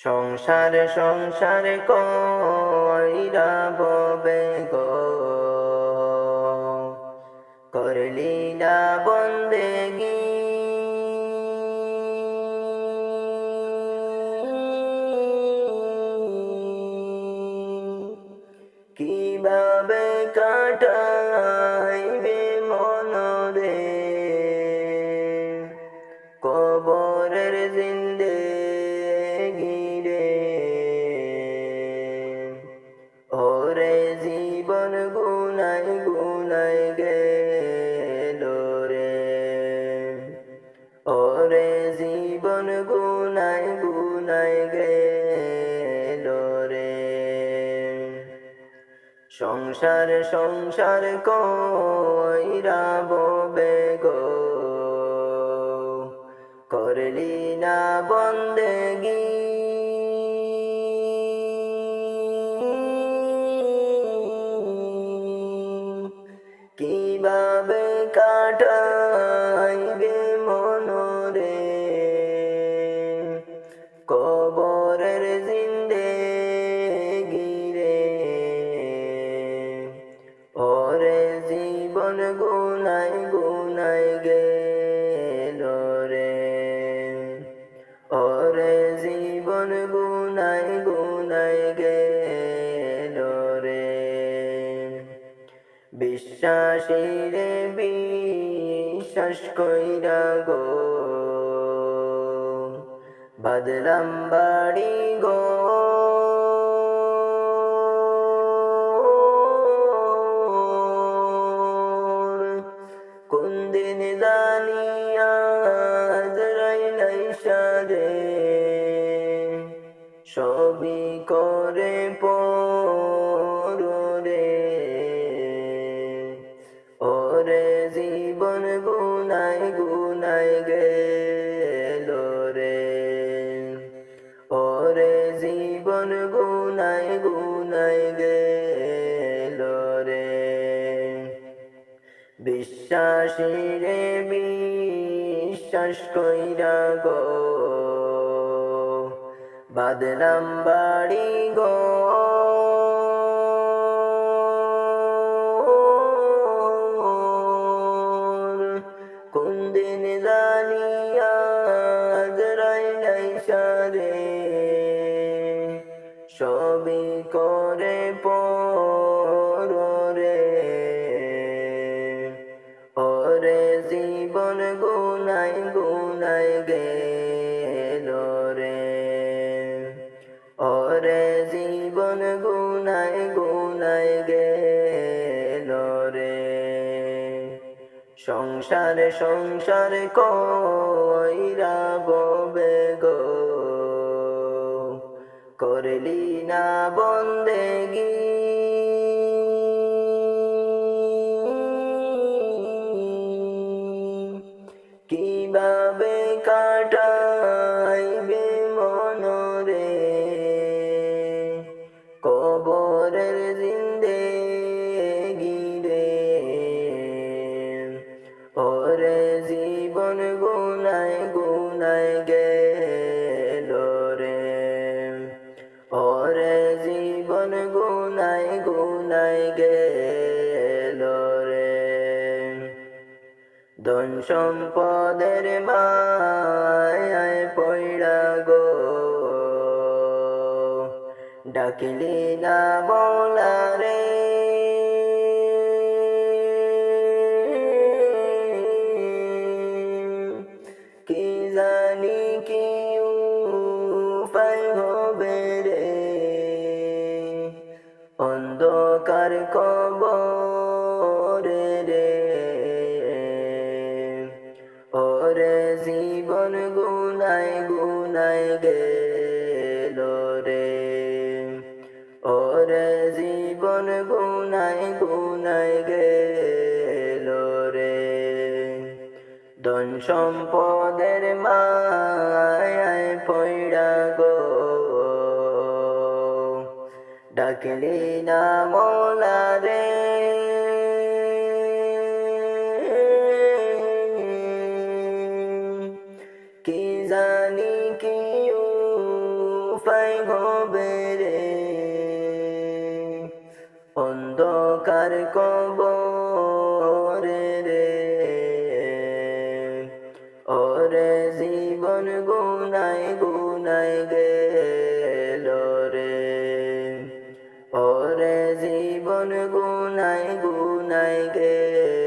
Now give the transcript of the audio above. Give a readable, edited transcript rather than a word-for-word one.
সংসার সংসার কইরা ববে গো, করলি না বন্দেগি। কিভাবে কাটাইবে মনরে কবরের জিন্দেগি রে। ওরে জীবন গুনাই গুনাই গেল রে, ওরে জীবন গুনাই গুনাই গেল রে। সংসার সংসার কইরা ববে গো, করলি না বন্দেগি। কিভাবে কাটাইবে মনরে কবরের জিন্দেগি রে। ওরে জীবন গুনাই গুনাই গেল রে, ওরে জীবন গুনাই গুনাই গেল রে। বিশ্বাসীরে বিশ্বাস কইরা গো, বাদলাম বাড়ি গো। কোন দিন জানিয়া আজরাইল আইসা রে, সবই করে পরে। ওরে জীবন গুনাই গুনাই গেল রে, ওরে জীবন গুনাই গুনাই গেল রে। বিশ্বাসীরে বিশ্বাস কইরা গো, বাদলাম বাড়ি গো। কোন দিন জানিয়া আজরাইল আইসা রে, সবই করে পরে। ওরে জীবন গুনাই গুনাই গেল রে, ওরে জীবন গুনাই গুনাই গেল রে। সংসার সংসার কইরা ববে গো, করলি না বন্দেগি। কিভাবে কাটাইবে মনরে কবরের জিন্দেগি রে। ওরে জীবন গুনাই গুনাই গেল রে, ওরে জীবন গুনাই গুনাই গেল রে। ধন সম্পদের মায়ায় পয়ড়া গো, ডাকিলি না বলা রে। কি জানি কি উপায় হবে রে, অন্ধকার কবরে রে। ওরে জীবন গুনাই গুনাই গেল রে, ওরে জীবন গুনাই গুনাই গেল রে। ধন সম্পদের মায়ায় পয়ড়া গো, ডাকলি না মৌলা রে। কি জানি কি পাই হবে রে অন্ধকার কবরে রে ওরে জীবন গুনায় গুনায় গেল রে ওরে জীবন গুনায় গুনায় গেল